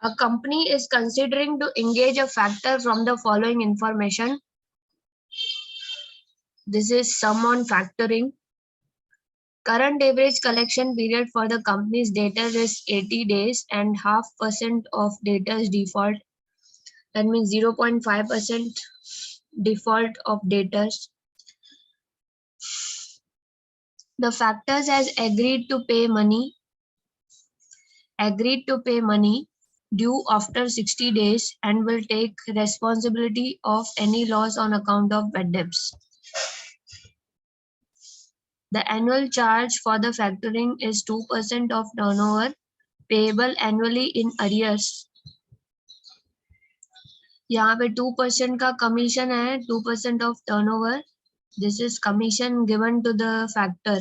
A company is considering to engage a factor from the following information. This is sum on factoring. Current average collection period for the company's debtor is 80 days and 0.5% of debtor's default. That means 0.5% default of debtors. The factors has agreed to pay money due after 60 days and will take responsibility of any loss on account of bad debts. The annual charge for the factoring is 2% of turnover payable annually in arrears. यहाँ पे 2% का commission है, 2% of turnover. This is commission given to the factor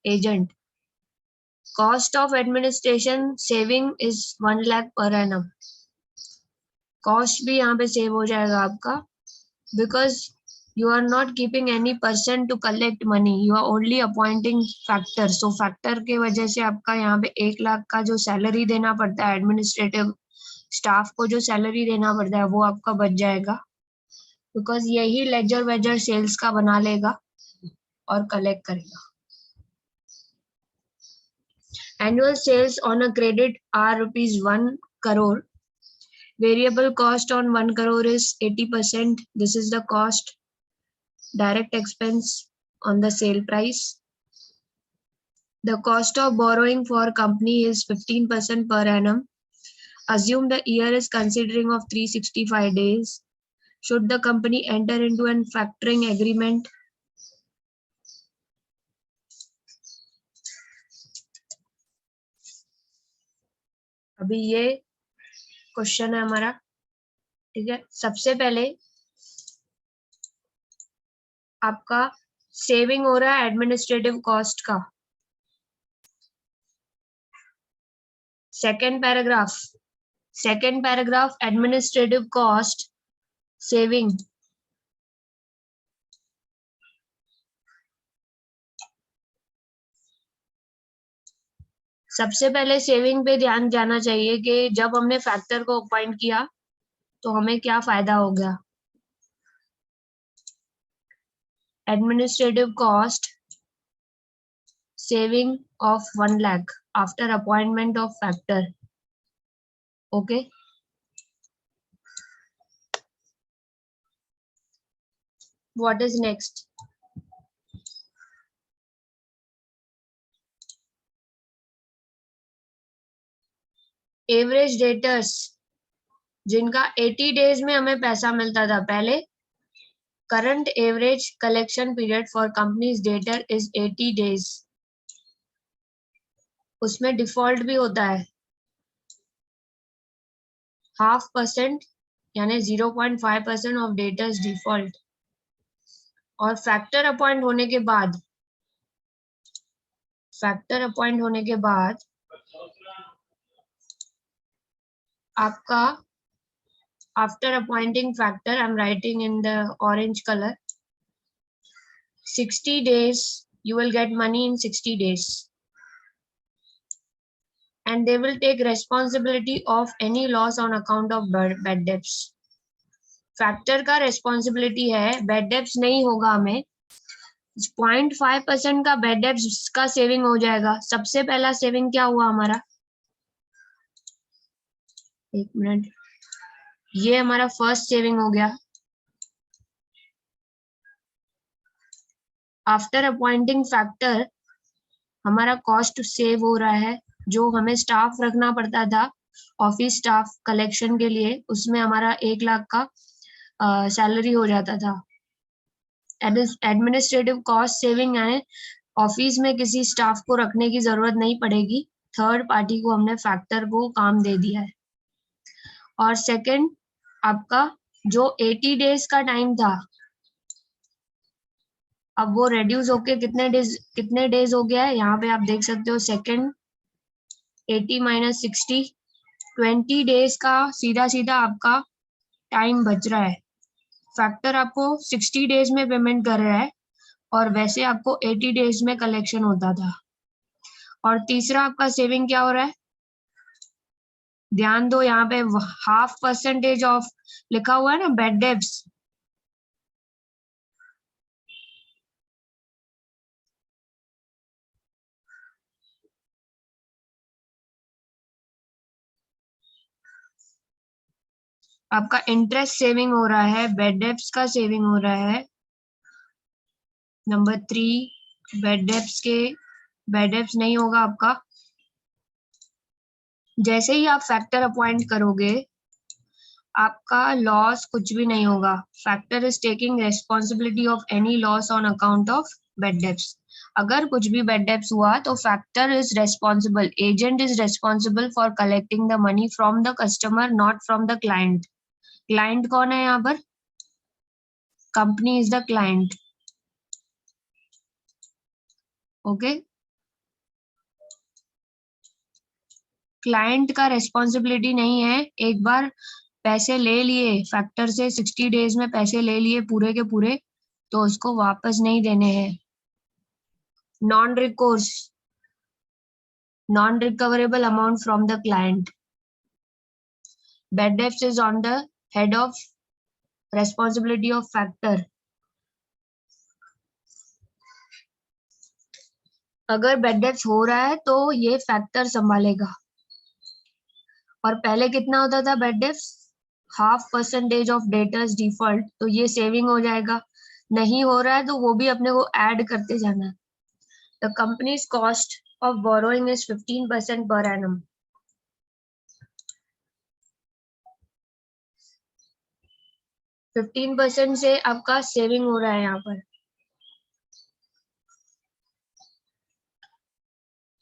agent. Cost of administration saving is 1 lakh per annum. Cost भी यहाँ पे save हो जाएगा आपका, because you are not keeping any person to collect money. You are only appointing factor. So factor के वजह से आपका यहाँ पे 1 लाख का जो सैलरी देना पड़ता है एडमिनिस्ट्रेटिव स्टाफ को, जो सैलरी देना पड़ता है वो आपका बच जाएगा, बिकॉज यही लेजर वेजर सेल्स का बना लेगा और कलेक्ट करेगा. Annual sales on a credit are ₹1 crore. Variable cost on 1 crore is 80%. This is the cost. Direct expense on the sale price. The cost of borrowing for company is 15% per annum. Assume the year is considering of 365 days. Should the company enter into a factoring agreement? अभी ये question है हमारा, ठीक है. सबसे पहले आपका saving हो रहा है एडमिनिस्ट्रेटिव कॉस्ट का. Second paragraph administrative cost saving. सबसे पहले सेविंग पे ध्यान जाना चाहिए कि जब हमने फैक्टर को अपॉइंट किया तो हमें क्या फायदा हो गया. Administrative cost saving of 1 lakh after appointment of factor. Okay. What is next? Average debtors जिनका 80 डेज में हमें पैसा मिलता था पहले. Current average collection period for companies debtor is 80 days. उसमें डिफॉल्ट भी होता है 0.5% यानी 0.5% ऑफ डेटर्स डिफॉल्ट. और फैक्टर अपॉइंट होने के बाद आपका after appointing factor, I'm writing in the orange color, 60 days, you will get money in 60 days. And they will take responsibility of any loss on account of bad debts. Factor का responsibility है, bad debts नहीं होगा हमें. 0.5% का bad debts का saving हो जाएगा. सबसे पहला saving क्या हुआ हमारा? एक मिनट. ये हमारा फर्स्ट सेविंग हो गया. आफ्टर अपॉइंटिंग फैक्टर हमारा कॉस्ट सेव हो रहा है. जो हमें स्टाफ रखना पड़ता था ऑफिस स्टाफ कलेक्शन के लिए, उसमें हमारा 1 लाख का सैलरी हो जाता था. एडमिनिस्ट्रेटिव कॉस्ट सेविंग है, ऑफिस में किसी स्टाफ को रखने की जरूरत नहीं पड़ेगी. थर्ड पार्टी को हमने फैक्टर को काम दे दिया है. और सेकंड आपका जो 80 डेज का टाइम था, अब वो रेड्यूस होके कितने डेज हो गया है. यहाँ पे आप देख सकते हो. सेकंड 80 - 60 20 डेज का सीधा आपका टाइम बच रहा है. फैक्टर आपको 60 डेज में पेमेंट कर रहा है और वैसे आपको 80 डेज में कलेक्शन होता था. और तीसरा आपका सेविंग क्या हो रहा है? ध्यान दो, यहाँ पे 0.5% ऑफ लिखा हुआ है ना, बैड डेब्ट्स। आपका इंटरेस्ट सेविंग हो रहा है, बैड डेब्ट्स का सेविंग हो रहा है। नंबर 3, बैड डेब्ट्स नहीं होगा आपका। जैसे ही आप फैक्टर अपॉइंट करोगे, आपका लॉस कुछ भी नहीं होगा। Factor is taking responsibility of any loss on account of bad debts. अगर कुछ भी बैड डेब्ट्स हुआ तो factor is responsible, agent is responsible for collecting the money from the customer, not from the client. Client कौन है यहाँ पर? Company is the client. Okay, client का रेस्पॉन्सिबिलिटी नहीं है। एक बार पैसे ले लिए फैक्टर से, 60 डेज में पैसे ले लिए पूरे के पूरे, तो उसको वापस नहीं देने हैं। Non recourse, non recoverable amount from the client. Bad debts is on the head of responsibility of factor. अगर बैड डेब्ट्स हो रहा है तो ये फैक्टर संभालेगा। और पहले कितना होता था bad debts? 0.5% of debtors default, तो ये सेविंग हो जाएगा। नहीं हो रहा है तो वो भी अपने को ऐड करते जाना है। The companies cost of borrowing is 15% per annum. 15% से आपका सेविंग हो रहा है यहाँ पर।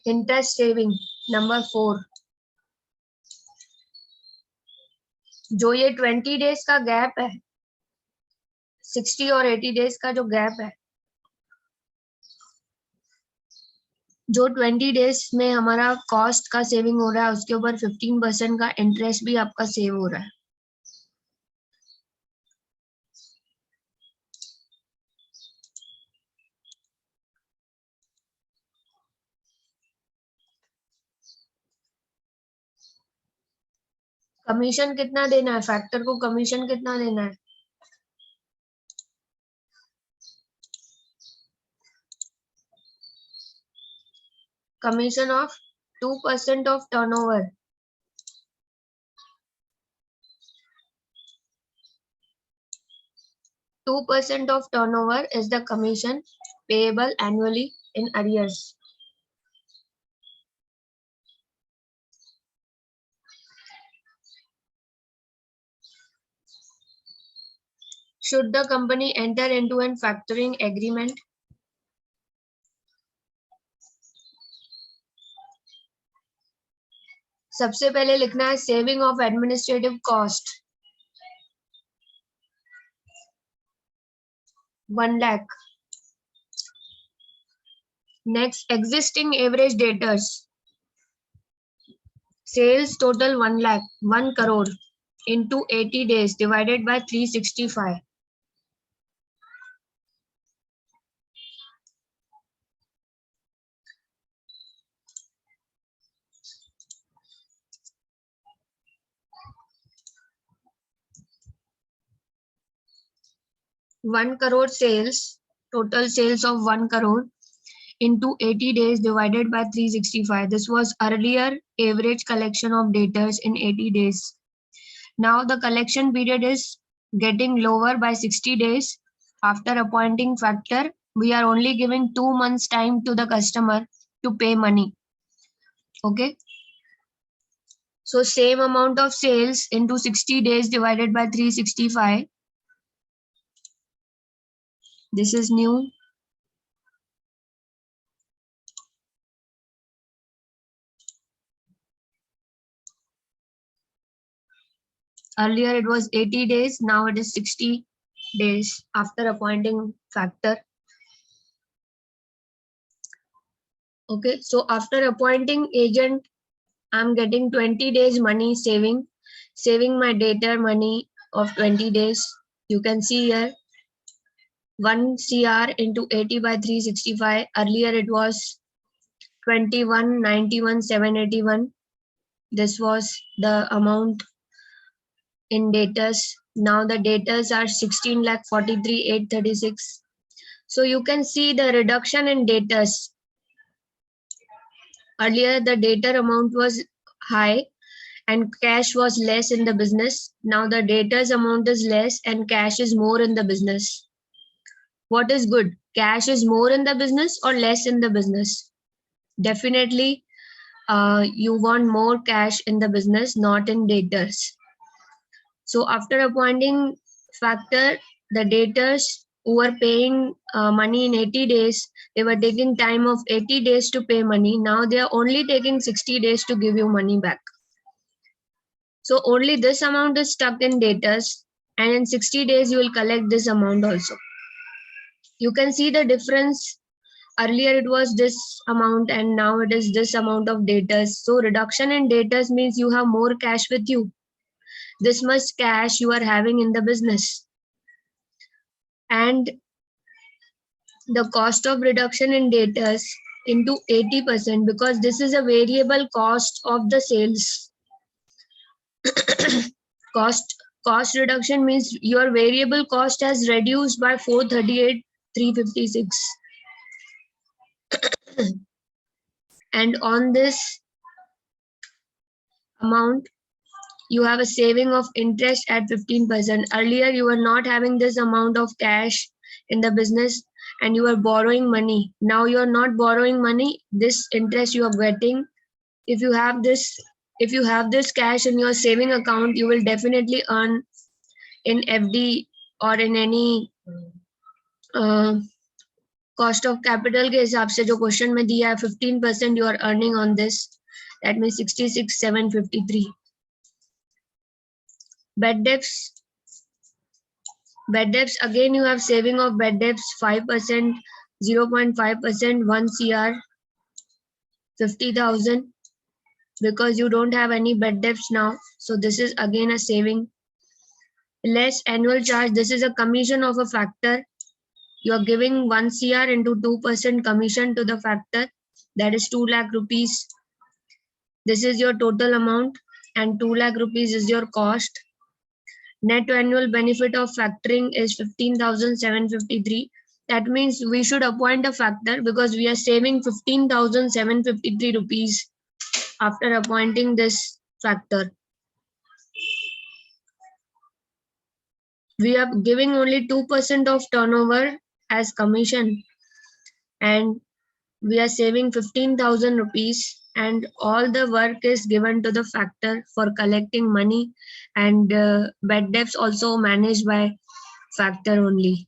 इंटरेस्ट सेविंग नंबर 4, जो ये 20 डेज का गैप है, 60 और 80 डेज का जो गैप है, जो 20 डेज में हमारा कॉस्ट का सेविंग हो रहा है, उसके ऊपर 15% का इंटरेस्ट भी आपका सेव हो रहा है। कमीशन कितना देना है फैक्टर को? कमीशन कितना देना है? Commission of 2% of turnover. 2% of turnover is the commission payable annually in arrears. Should the company enter into a factoring agreement? सबसे पहले लिखना है saving of administrative cost 1 lakh. Next, existing average debtors. Sales total 1 lakh, 1 crore into 80 days divided by 365. One crore sales, total sales of 1 crore into 80 days divided by 365. This was earlier average collection of debtors in 80 days. Now the collection period is getting lower by 60 days. After appointing factor, we are only giving 2 months time to the customer to pay money. Okay. So same amount of sales into 60 days divided by 365. This is new. Earlier it was 80 days, now it is 60 days after appointing factor. Okay, so after appointing agent, I'm getting 20 days money saving my debtor money of 20 days. You can see here 1 CR into 80 by 365. Earlier it was 2191,781. This was the amount in debtors. Now the debtors are 16,43,836. So you can see the reduction in debtors. Earlier the debtor amount was high and cash was less in the business. Now the debtors amount is less and cash is more in the business. What is good? Cash is more in the business or less in the business? Definitely you want more cash in the business, not in debtors. So after appointing factor, the debtors who were paying money in 80 days, they were taking time of 80 days to pay money. Now they are only taking 60 days to give you money back. So only this amount is stuck in debtors, and in 60 days you will collect this amount also. You can see the difference. Earlier it was this amount and now it is this amount of debtors. So reduction in debtors means you have more cash with you. This much cash you are having in the business. And the cost of reduction in debtors into 80% because this is a variable cost of the sales. Cost reduction means your variable cost has reduced by 438,356. And on this amount, you have a saving of interest at 15%. Earlier, you were not having this amount of cash in the business and you are borrowing money. Now you are not borrowing money. This interest you are getting. If you have this cash in your saving account, you will definitely earn in FD or in any cost of capital के हिसाब से जो question में दिया है 15% you are earning on this. That means 66,753. Bad debts. Bad debts, again you have saving of bad debts 5%, 0.5%, 1 CR, 50,000 because you don't have any bad debts now. So this is again a saving. Less annual charge. This is a commission of a factor. You are giving 1 CR into 2% commission to the factor. That is 2 lakh rupees. This is your total amount and 2 lakh rupees is your cost. Net annual benefit of factoring is 15,753. That means we should appoint a factor because we are saving 15,753 rupees after appointing this factor. We are giving only 2% of turnover as commission and we are saving 15,000 rupees and all the work is given to the factor for collecting money and bad debts also managed by factor only.